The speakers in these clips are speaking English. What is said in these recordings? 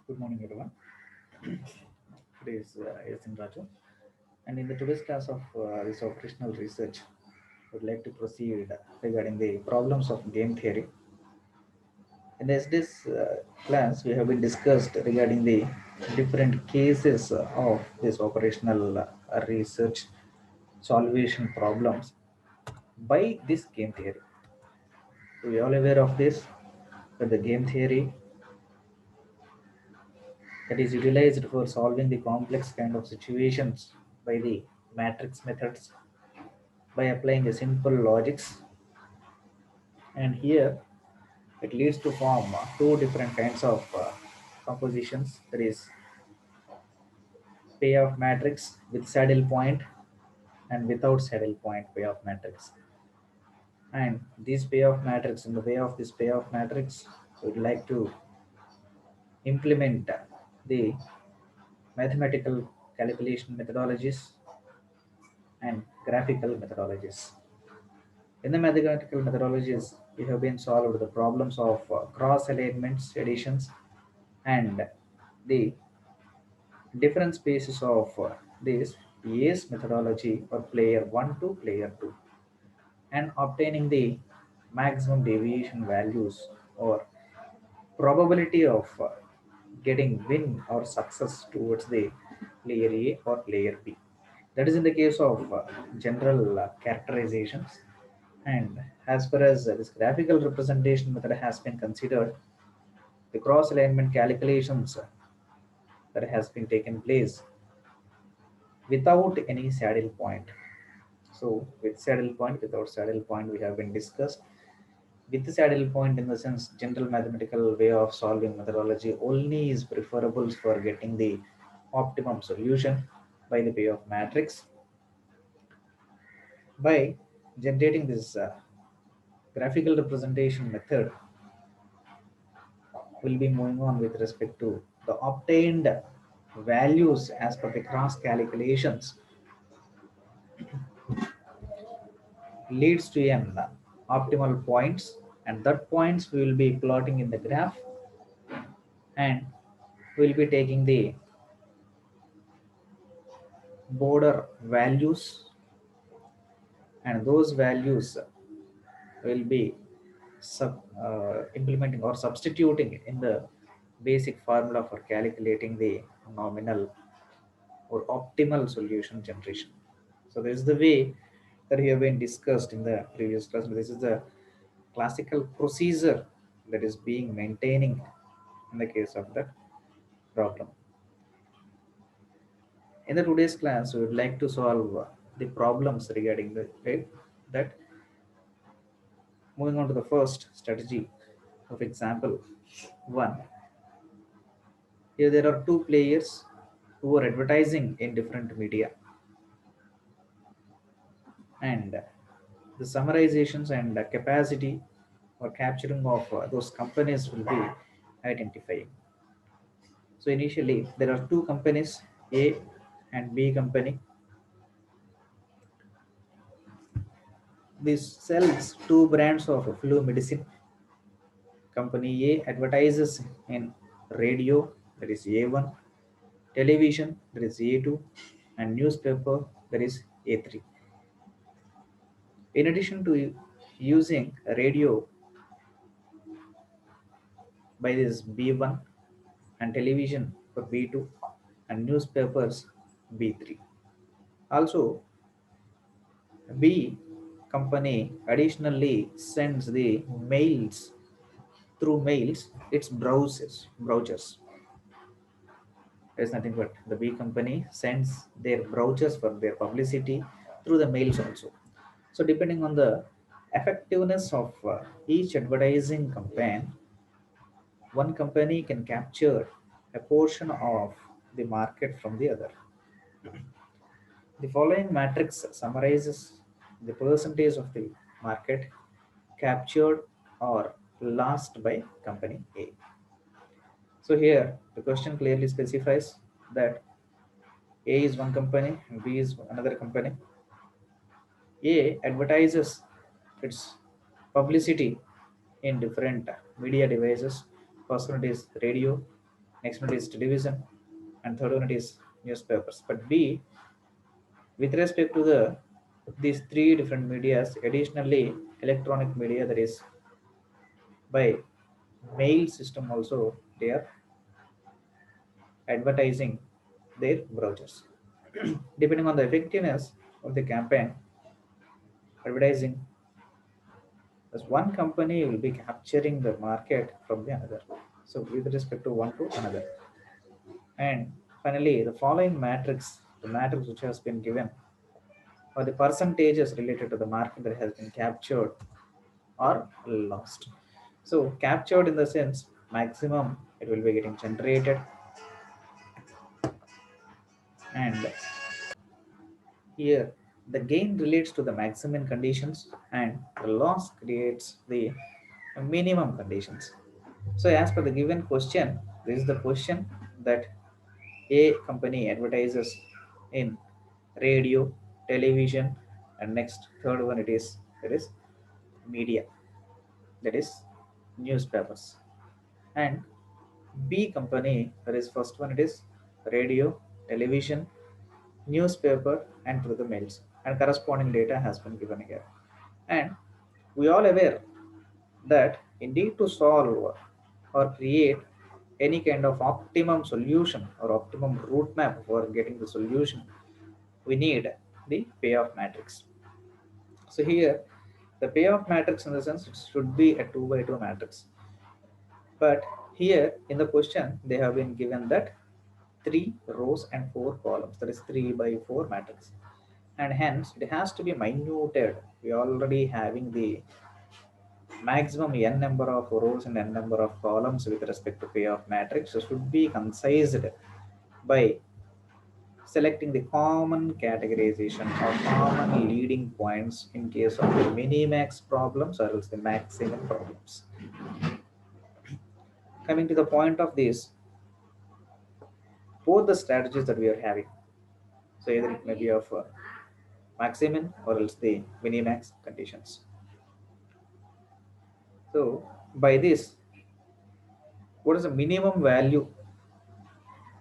Good morning, everyone. Today is Yasin Raju, and in the today's class of this operational research, I would like to proceed regarding the problems of game theory. In this class, we have been discussed regarding the different cases of this operational research solution problems by this game theory. So we are all aware of this that the game theory that is utilized for solving the complex kind of situations by the matrix methods by applying a simple logics, and here it leads to form two different kinds of compositions, that is payoff matrix with saddle point and without saddle point payoff matrix. And this payoff matrix, in the way of this payoff matrix, we would like to implement the mathematical calculation methodologies and graphical methodologies. In the mathematical methodologies, we have been solved the problems of cross alignments, additions, and the different spaces of this Bayes methodology for player 1 to player 2, and obtaining the maximum deviation values or probability of getting win or success towards the player A or player B. That is in the case of general characterizations. And as far as this graphical representation method has been considered, the cross alignment calculations that has been taken place without any saddle point. So with saddle point, without saddle point, we have been discussed. With the saddle point, in the sense, general mathematical way of solving methodology only is preferable for getting the optimum solution by the way of matrix. By generating this graphical representation method, will be moving on with respect to the obtained values as per the cross calculations leads to an optimal points, and that points we will be plotting in the graph, and we'll be taking the border values, and those values will be implementing or substituting in the basic formula for calculating the nominal or optimal solution generation. So this is the way that we have been discussed in the previous class. This is the classical procedure that is being maintaining in the case of that problem. In the today's class, we would like to solve the problems regarding the right, that. Moving on to the first strategy of example one. Here there are two players who are advertising in different media, and the summarizations and capacity or capturing of those companies will be identifying. So initially there are two companies, A and B company. This sells two brands of flu medicine. Company A advertises in radio, that is A1, television, that is A2, and newspaper, that is A3. In addition to using radio by this B1 and television for B2 and newspapers B3. Also, B company additionally sends the mails through mails its browsers. There's nothing but the B company sends their browsers for their publicity through the mails also. So depending on the effectiveness of each advertising campaign, one company can capture a portion of the market from the other. The following matrix summarizes the percentage of the market captured or lost by company A. So here the question clearly specifies that A is one company and B is another company. A advertises its publicity in different media devices. First one is radio, next one is television, and third one is newspapers. But B, with respect to these three different medias, additionally electronic media, that is by mail system also, they are advertising their browsers. Depending on the effectiveness of the campaign, advertising as one company will be capturing the market from the another. So with respect to one to another. And finally, the following matrix, the matrix which has been given, or the percentages related to the market that has been captured or lost. So captured in the sense maximum it will be getting generated, and here the gain relates to the maximum conditions and the loss creates the minimum conditions. So as per the given question, this is the question that a company advertises in radio, television, and next third one it is media, that is newspapers. And B company, that is first one it is radio, television, newspaper, and through the mails. And corresponding data has been given here. And we all aware that indeed to solve or create any kind of optimum solution or optimum route map for getting the solution, we need the payoff matrix. So here the payoff matrix in the sense it should be a 2 by 2 matrix. But here in the question they have been given that 3 rows and 4 columns, that is 3 by 4 matrix, and hence it has to be minuted. We already having the maximum n number of rows and n number of columns with respect to payoff matrix, so should be concised by selecting the common categorization or common leading points in case of the minimax problems or else the maximum problems. Coming to the point of this, both the strategies that we are having, so either it may be of maximum or else the minimax conditions. So by this, what is the minimum value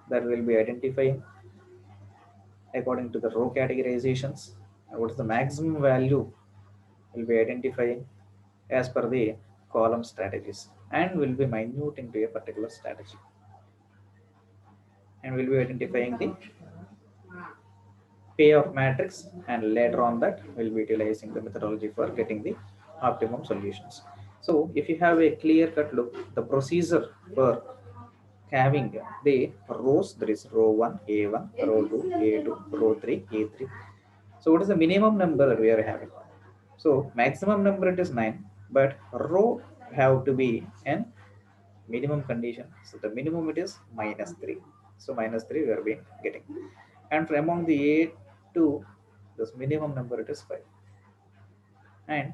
that will be identifying according to the row categorizations, and what is the maximum value will be identifying as per the column strategies, and will be minute into a particular strategy, and will be identifying the payoff matrix, and later on that we'll be utilizing the methodology for getting the optimum solutions. So if you have a clear cut look, the procedure for having the rows, there is row 1 a1, row 2 a2, row 3 a3. So what is the minimum number that we are having? So maximum number it is 9, but row have to be an minimum condition. So the minimum it is -3. So -3 we are being getting. And from among the A2, this minimum number it is 5. And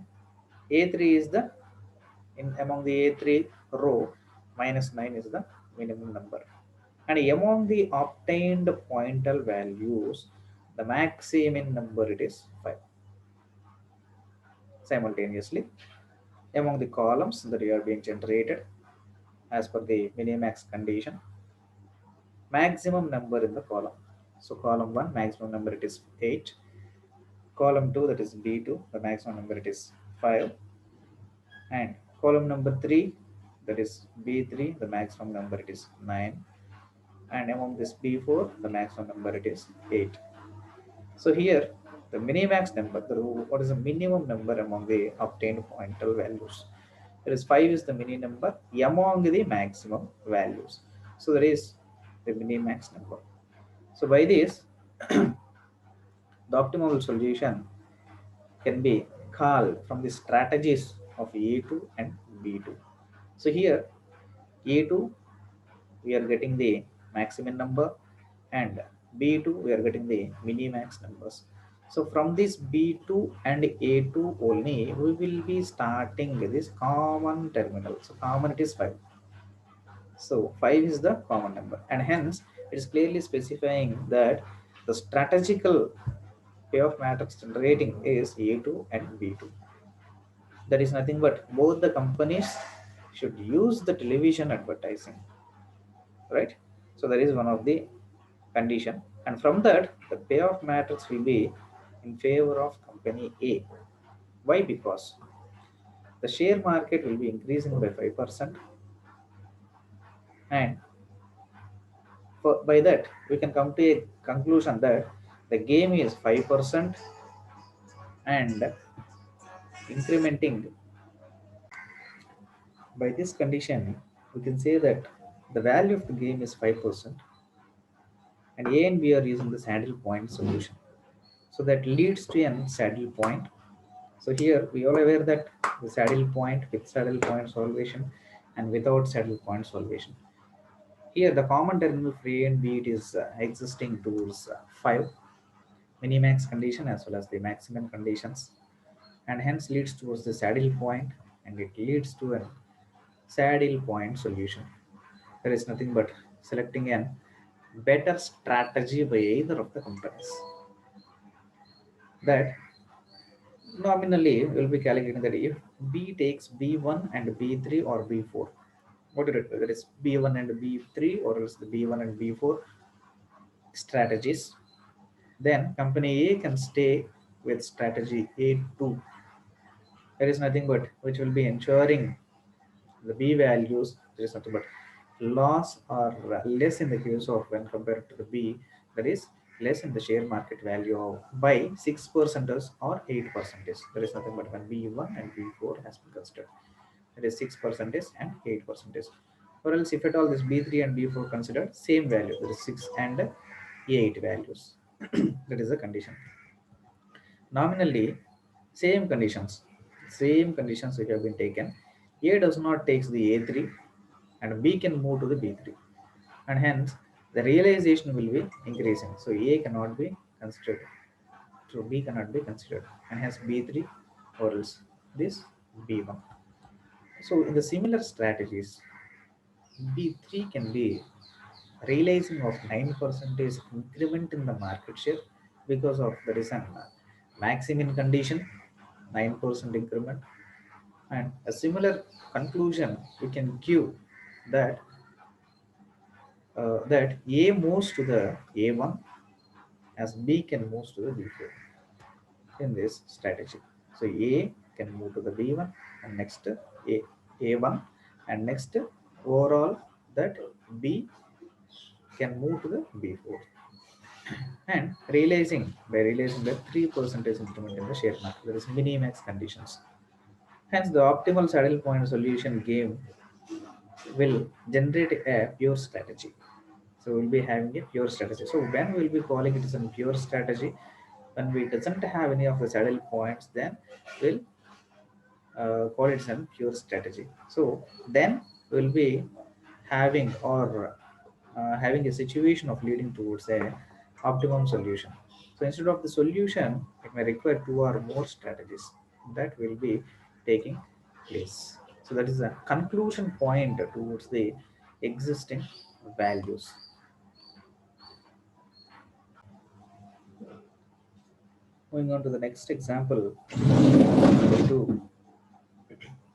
A3 is the, in among the A3 row, -9 is the minimum number. And among the obtained pointal values, the maximum number it is 5. Simultaneously, among the columns that are being generated as per the minimax condition, maximum number in the column. So column 1, maximum number it is 8. Column 2, that is B2, the maximum number it is 5. And column number 3, that is B3, the maximum number it is 9. And among this B4, the maximum number it is 8. So here the minimax number, what is the minimum number among the obtained pointal values? There is 5 is the mini number among the maximum values. So there is the minimax number. So by this, the optimal solution can be called from the strategies of A2 and B2. So here A2 we are getting the maximum number, and B2 we are getting the minimax numbers. So from this B2 and A2 only we will be starting this common terminal. So common it is 5. So 5 is the common number, and hence it is clearly specifying that the strategical payoff matrix generating is A2 and B2. That is nothing but both the companies should use the television advertising right? So that is one of the condition, and from that the payoff matrix will be in favor of company A. Why? Because the share market will be increasing by 5%, and by that we can come to a conclusion that the game is 5% and incrementing. By this condition we can say that the value of the game is 5%, and A and B are using the saddle point solution. So that leads to an saddle point. So here we are aware that the saddle point with saddle point solvation and without saddle point solvation. Here the common terminal for A and B it is existing towards 5 minimax condition as well as the maximum conditions, and hence leads towards the saddle point, and it leads to a saddle point solution. There is nothing but selecting an better strategy by either of the companies. That nominally we'll be calculating that if B takes B1 and B3 or B4, what did it that is B1 and B3 or else the B1 and B4 strategies, then company A can stay with strategy A2. There is nothing but which will be ensuring the B values, there is nothing but loss or less in the case of when compared to the B, that is less in the share market value of by 6% or 8%. There is nothing but when B1 and B4 has been considered. That is 6% and 8%. Or else if at all this B3 and B4 considered same value, that is 6 and 8 values. That is the condition. Nominally, same conditions which have been taken. A does not takes the A3 and B can move to the B3, and hence the realization will be increasing. So A cannot be considered, so B cannot be considered, and hence B3 or else this B1. So in the similar strategies, B3 can be realizing of 9% increment in the market share because of there is an maximum condition 9% increment, and a similar conclusion we can give that that A moves to the A1 as B can move to the B4 in this strategy. So A can move to the B1 and next A1, and next overall that B can move to the B4, and realizing that 3% increment in the share market, there is minimax conditions. Hence the optimal saddle point solution game will generate a pure strategy. So we'll be having a pure strategy. So when we'll be calling it as a pure strategy, when we doesn't have any of the saddle points, then we'll call it as a pure strategy. So then we'll be having or having a situation of leading towards a optimum solution. So instead of the solution, it may require two or more strategies that will be taking place. So that is a conclusion point towards the existing values. Moving on to the next example, number two,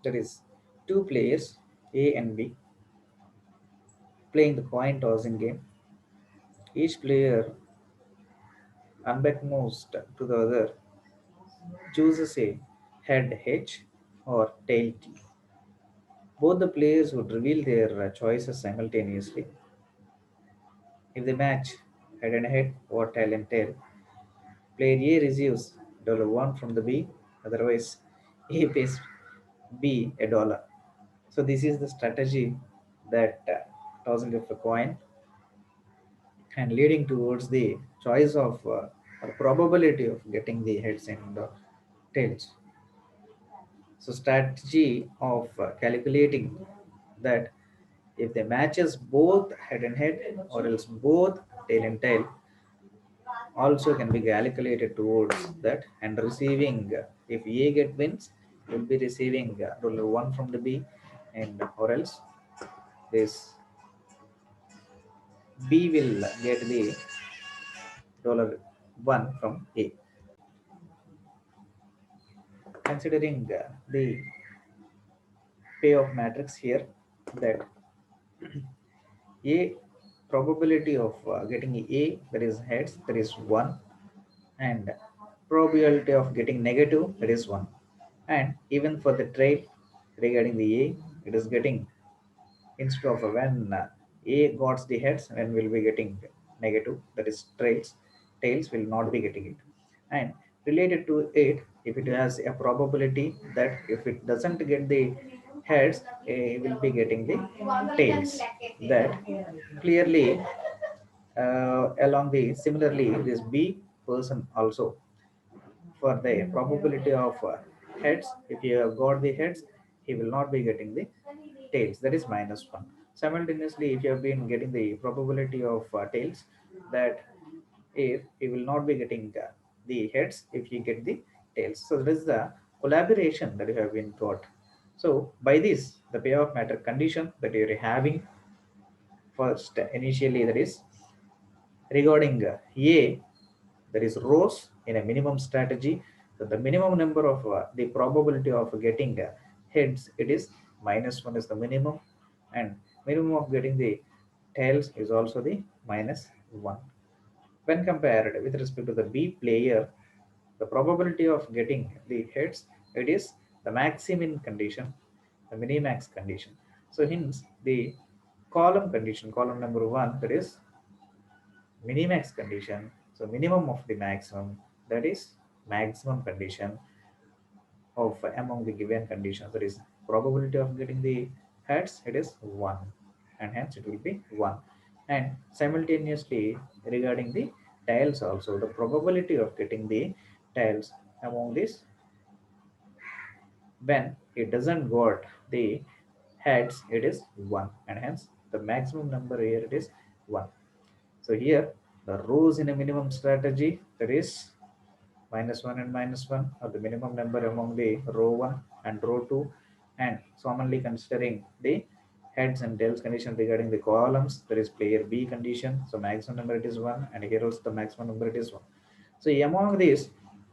that is two players A and B playing the coin tossing game. Each player, unbeknownst to the other, chooses a head H or tail T. Both the players would reveal their choices simultaneously. If they match head and head or tail and tail, player A receives $1 from the B, otherwise A pays B a dollar. So this is the strategy that tossing of a coin and leading towards the choice of or probability of getting the heads and tails. So strategy of calculating that if the matches both head and head or else both tail and tail also can be calculated towards that, and receiving if A get wins will be receiving $1 from the B, and or else this B will get the $1 from A. Considering the payoff matrix here, that A probability of getting a, that is heads, that is 1, and probability of getting negative, that is 1. And even for the trail regarding the a, it is getting, instead of when a got the heads, when will be getting negative, that is trails, tails will not be getting it. And related to it, if it has a probability that if it doesn't get the heads, a will be getting the tails, that clearly along the similarly this b person also, for the probability of heads, if you have got the heads, he will not be getting the tails, that is -1. Simultaneously, if you have been getting the probability of tails, that if he will not be getting the heads if you get the tails. So this is the collaboration that you have been taught. So by this, the payoff matter condition that you are having first initially, that is regarding a, there is rows in a minimum strategy. So the minimum number of the probability of getting heads, it is -1 is the minimum, and minimum of getting the tails is also the -1. When compared with respect to the b player, the probability of getting the heads, it is the maximum condition, the minimax condition. So hence the column condition, column number 1, that is minimax condition. So minimum of the maximum, that is maximum condition of among the given conditions, that is probability of getting the heads, it is 1, and hence it will be 1. And simultaneously regarding the tails also, the probability of getting the tails among this, when it doesn't got the heads, it is 1, and hence the maximum number here, it is 1. So here the rows in a minimum strategy, that is -1 and -1 are the minimum number among the row 1 and row 2, and commonly considering the heads and tails condition regarding the columns, there is player b condition, so maximum number it is 1, and here also the maximum number it is 1. So among these,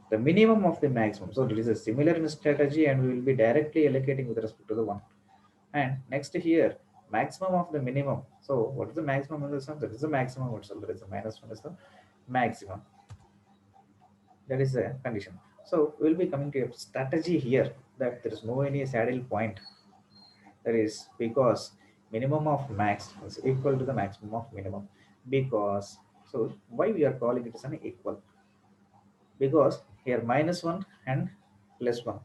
the minimum of the maximum, so it is a similar in strategy, and we will be directly allocating with respect to the 1. And next here, maximum of the minimum, so what is the maximum in this one? That is the maximum itself, there is a -1 is the maximum, that is the condition. So we'll be coming to a strategy here, that there is no any saddle point, that is because minimum of max is equal to the maximum of minimum. Because, so why we are calling it as an equal, because here -1 and +1,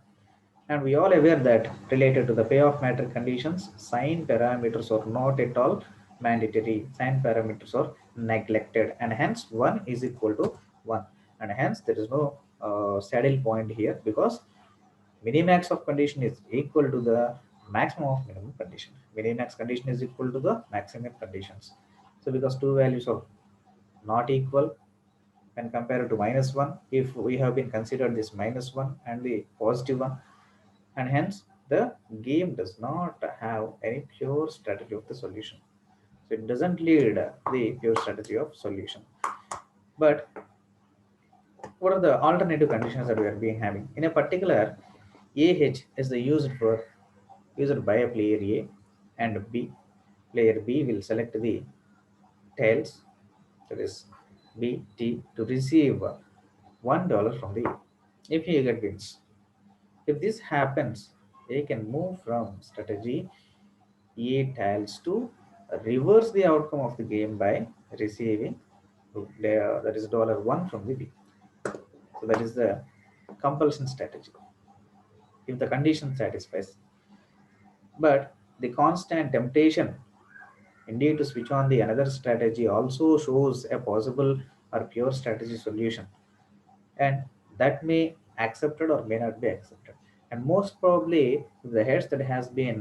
and we all aware that related to the payoff matter conditions, sign parameters are not at all mandatory, sign parameters are neglected, and hence 1 is equal to 1, and hence there is no saddle point here, because minimax of condition is equal to the maximum of minimum condition. Minimax condition is equal to the maximum conditions. So because two values are not equal when compared to -1, if we have been considered this -1 and the positive one, and hence the game does not have any pure strategy of the solution. So it doesn't lead the pure strategy of solution. But what are the alternative conditions that we are being having? In a particular, ah is the used by a player a, and b, player b will select the tails, that is b t, to receive $1 from the a if he get wins. If this happens, a can move from strategy a tiles to reverse the outcome of the game by receiving that is $1 from the B. So that is the compulsion strategy if the condition satisfies. But the constant temptation indeed to switch on the another strategy also shows a possible or pure strategy solution, and that may accepted or may not be accepted. And most probably, if the heads that has been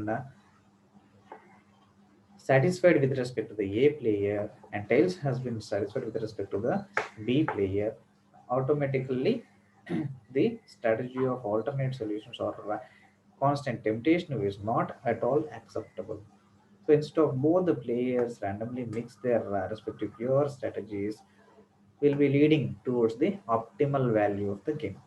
satisfied with respect to the A player and tails has been satisfied with respect to the B player, automatically the strategy of alternate solutions or constant temptation is not at all acceptable. So instead of both the players randomly mix their respective pure strategies, will be leading towards the optimal value of the game,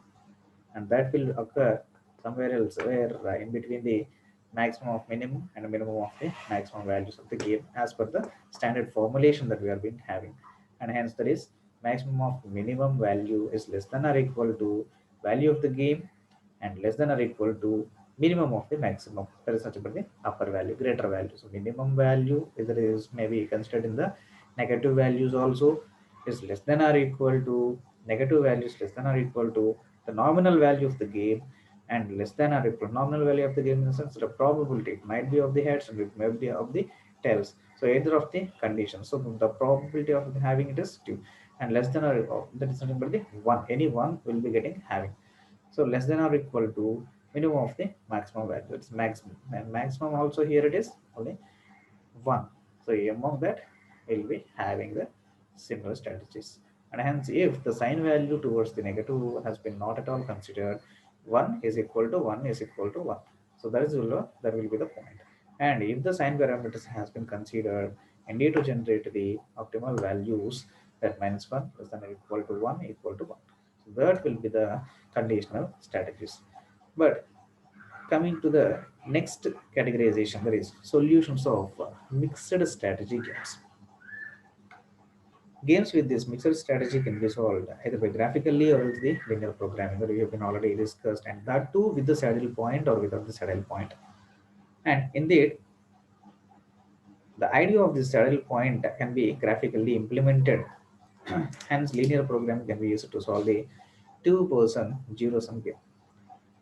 and that will occur somewhere else where in between the maximum of minimum and minimum of the maximum values of the game as per the standard formulation that we are been having. And hence there is maximum of minimum value is less than or equal to value of the game and less than or equal to minimum of the maximum. That is nothing but the upper value, greater value. So minimum value either is maybe considered in the negative values also is less than or equal to negative values less than or equal to the nominal value of the game and less than or equal nominal value of the game in the sense the probability it might be of the heads and it may be of the tails. So either of the conditions. So the probability of having it is 2 and less than or that is nothing but the 1. Any one will be getting having. So less than or equal to minimum of the maximum value. It's maximum. And maximum also here it is only 1. So among that will be having the similar strategies. And hence if the sign value towards the negative has been not at all considered, 1 is equal to 1 is equal to 1. So that will be the point. And if the sign parameters has been considered and need to generate the optimal values that minus 1 less than or equal to 1 equal to 1. So that will be the conditional strategies. But coming to the next categorization, there is solutions of mixed strategy games. Games with this mixed strategy can be solved either by graphically or else the linear programming that we have been already discussed, and that too with the saddle point or without the saddle point. And indeed, the idea of this saddle point can be graphically implemented. Hence, linear programming can be used to solve the two-person zero-sum game.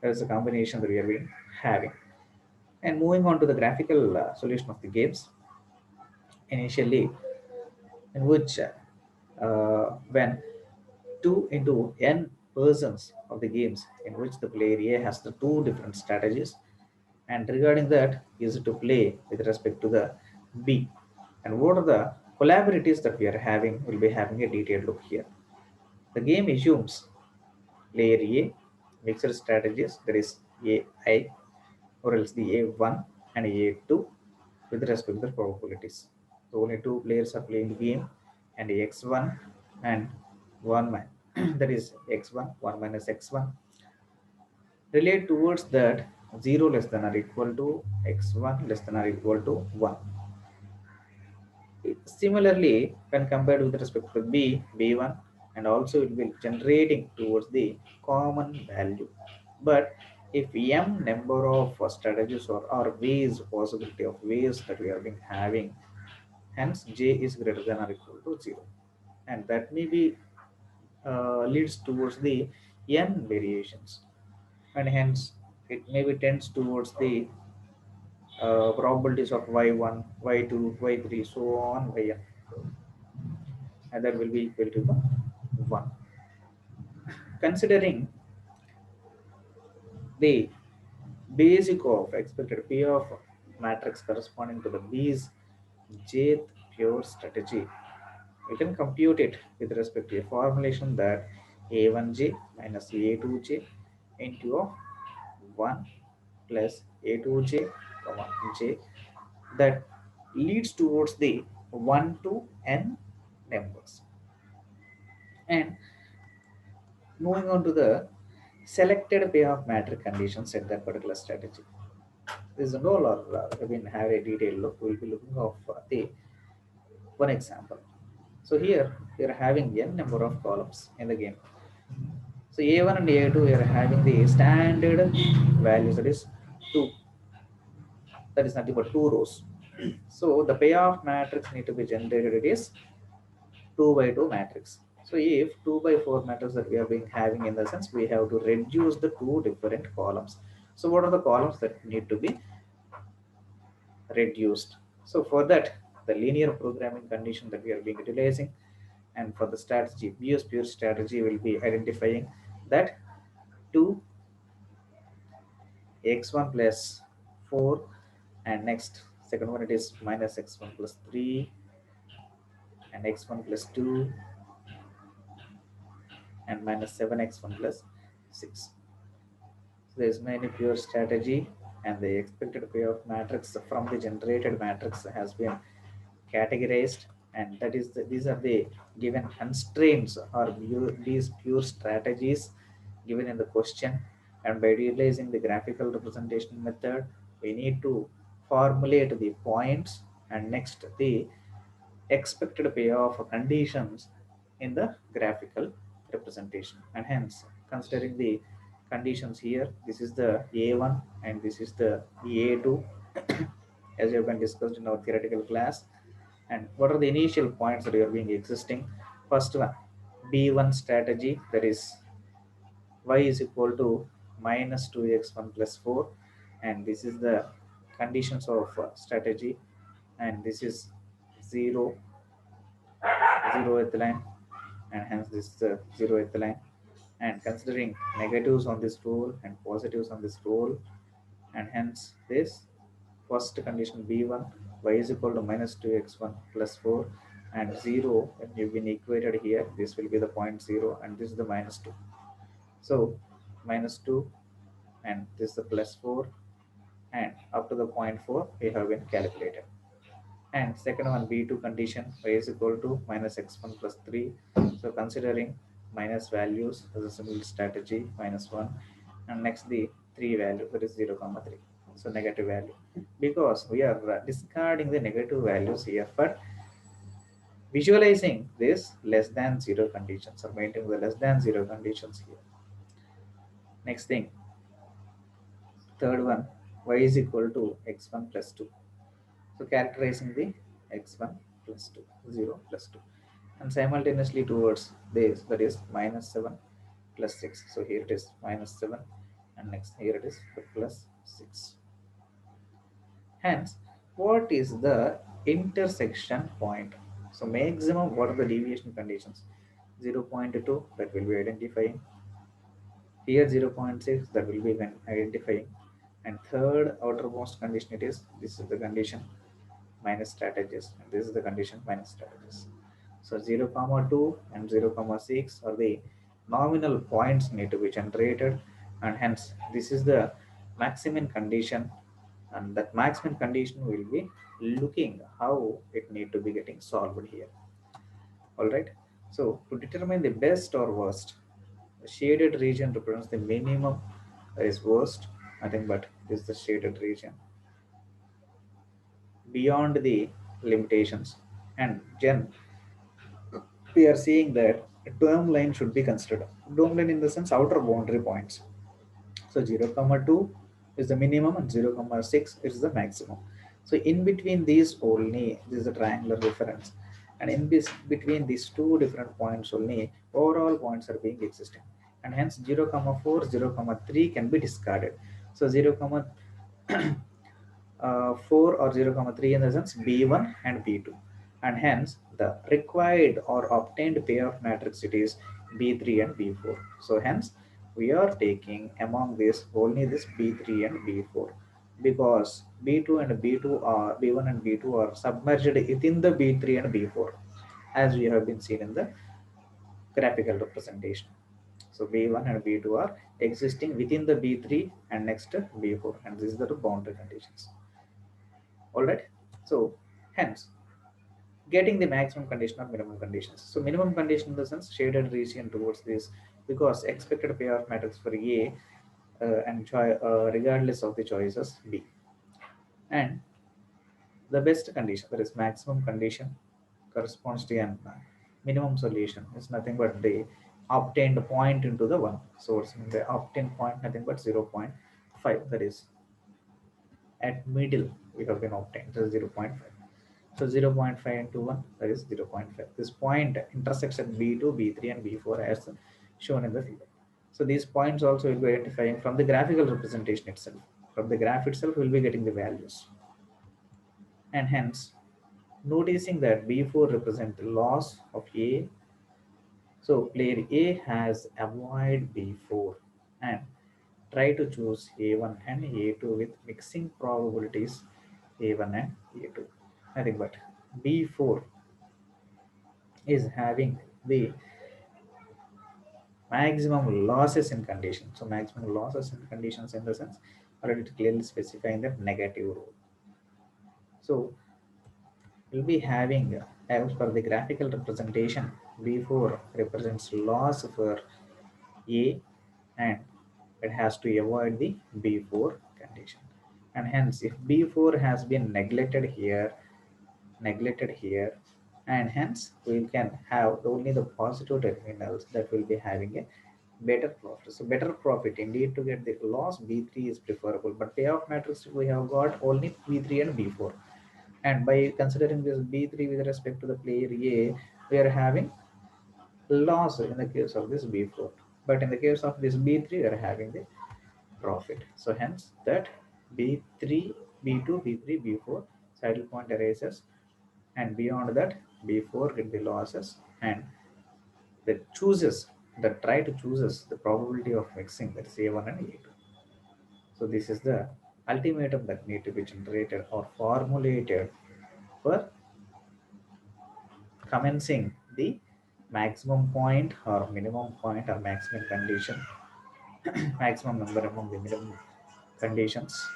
That is a combination that we have been having. And moving on to the graphical solution of the games, initially in which when 2 into n persons of the games in which the player A has the two different strategies and regarding that is to play with respect to the B and what are the collaboratives that we are having will be having a detailed look here. The game assumes player A mixed strategies that is AI or else the A1 and A2 with respect to the probabilities. So only two players are playing the game and X1 and 1 man that is X1 1 minus X1 relate towards that 0 less than or equal to X1 less than or equal to 1. Similarly, when compared with respect to B1 and also it will generating towards the common value. But if m number of strategies or ways possibility of ways that we have been having, hence j is greater than or equal to 0, and that may be leads towards the n variations, and hence it maybe tends towards the probabilities of y1, y2, y3, so on, yn, and that will be equal to the 1. Considering the basic of expected P of matrix corresponding to the B's jth pure strategy, we can compute it with respect to a formulation that A1j minus A2j into of 1 plus A2j comma j that leads towards the 1 to n numbers. And moving on to the selected payoff matrix conditions at that particular strategy. This is all or again have a detailed look. We'll be looking of the one example. So here we are having n number of columns in the game. So A1 and A2 we are having the standard values that is 2. That is nothing but 2 rows. So the payoff matrix need to be generated it is 2 by 2 matrix. So if 2 by 4 matrix that we have been having in the sense we have to reduce the two different columns. So what are the columns that need to be reduced? So for that the linear programming condition that we are being utilizing, and for the strategy BS pure strategy will be identifying that 2 x1 plus 4 and next second one it is minus x1 plus 3 and x1 plus 2 and minus 7x1 plus 6. So there is many pure strategy and the expected payoff matrix from the generated matrix has been categorized, and that is these are the given constraints or these pure strategies given in the question, and by utilizing the graphical representation method we need to formulate the points and next the expected payoff conditions in the graphical representation. And hence, considering the conditions here, this is the A1 and this is the A2 as have been discussed in our theoretical class. And what are the initial points that are being existing? First one, B1 strategy, that is y is equal to minus 2x1 plus 4, and this is the conditions of strategy, and this is 0 zeroth line, and hence this is the zeroth line. And considering negatives on this rule and positives on this rule, and hence this first condition b1, y is equal to minus 2x1 plus 4, and 0 when you've been equated here, this will be the point 0 and this is the minus 2. So minus 2 and this is the plus 4, and up to the point 4 we have been calculated. And second one, b2 condition, y is equal to minus x1 plus 3. So considering minus values as a similar strategy, minus 1, and next the 3 value, that is 0 comma 3, so negative value, because we are discarding the negative values here for visualizing this less than 0 conditions or maintaining the less than 0 conditions here. Next thing, third one, y is equal to x1 plus 2. So characterizing the x1 plus 2, 0 plus 2. And simultaneously towards this, that is minus 7 plus 6. So here it is minus 7 and next here it is plus 6. Hence, what is the intersection point? So maximum, what are the deviation conditions? 0.2, that will be identifying. Here 0.6, that will be identifying. And third outermost condition, it is, this is the condition minus strategies, and this is the condition minus strategies. So 0 comma 2 and 0 comma 6 are the nominal points need to be generated, and hence this is the maximum condition, and that maximum condition will be looking how it need to be getting solved here. All right, so to determine the best or worst, the shaded region represents the minimum, that is worst, nothing but this is the shaded region beyond the limitations. And gen, we are seeing that a term line should be considered. Term line in the sense outer boundary points. So 0 comma 2 is the minimum and 0 comma 6 is the maximum. So in between these only, this is a triangular reference, and in this between these two different points only, overall points are being existing, and hence 0 comma 4, 0 comma 3 can be discarded. So 0 comma 4 or 0 comma 3 in the sense b1 and b2, and hence the required or obtained payoff matrix, it is b3 and b4. So hence we are taking among this only this b3 and b4, because b2 and b2 are b1 and b2 are submerged within the b3 and b4, as we have been seen in the graphical representation. So b1 and b2 are existing within the b3 and next b4, and these are the boundary conditions. All right, so hence getting the maximum condition or minimum conditions. So minimum condition in the sense shaded region towards this, because expected payoff matrix for a and regardless of the choices b, and the best condition, that is maximum condition, corresponds to an minimum solution is nothing but the obtained point into the one source, and the obtained point nothing but 0.5, that is at middle we have been obtained, so 0.5. So 0.5 into 1, that is 0.5. This point intersects at B2, B3, and B4 as shown in the figure. So these points also will be identifying from the graphical representation itself. From the graph itself, we will be getting the values. And hence, noticing that B4 represents the loss of A. So player A has avoid B4 and try to choose A1 and A2 with mixing probabilities A1 and A2. Nothing but B4 is having the maximum losses in condition. So maximum losses in conditions in the sense already clearly specifying the negative rule. So we'll be having as per the graphical representation, B4 represents loss for A, and it has to avoid the B4 condition. And hence if b4 has been neglected here, and hence we can have only the positive terminals that will be having a better profit. So better profit indeed, to get the loss b3 is preferable, but payoff matrix we have got only b3 and b4, and by considering this b3 with respect to the player a, we are having loss in the case of this b4, but in the case of this b3 we are having the profit. So hence that b3, b2, b3, b4 saddle point erases, and beyond that b4 get the losses, and the chooses that try to chooses the probability of mixing, that is a1 and a2. So this is the ultimatum that need to be generated or formulated for commencing the maximum point or minimum point or maximum condition, maximum number among the minimum conditions.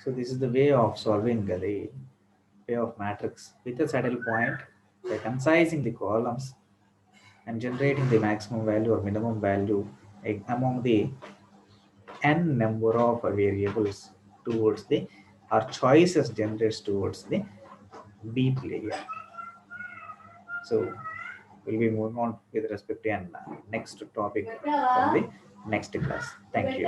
So this is the way of solving the way of matrix with a saddle point by concising the columns and generating the maximum value or minimum value among the n number of variables towards the, or choices generates towards the B player. So we'll be moving on with respect to an next topic from the next class. Thank you.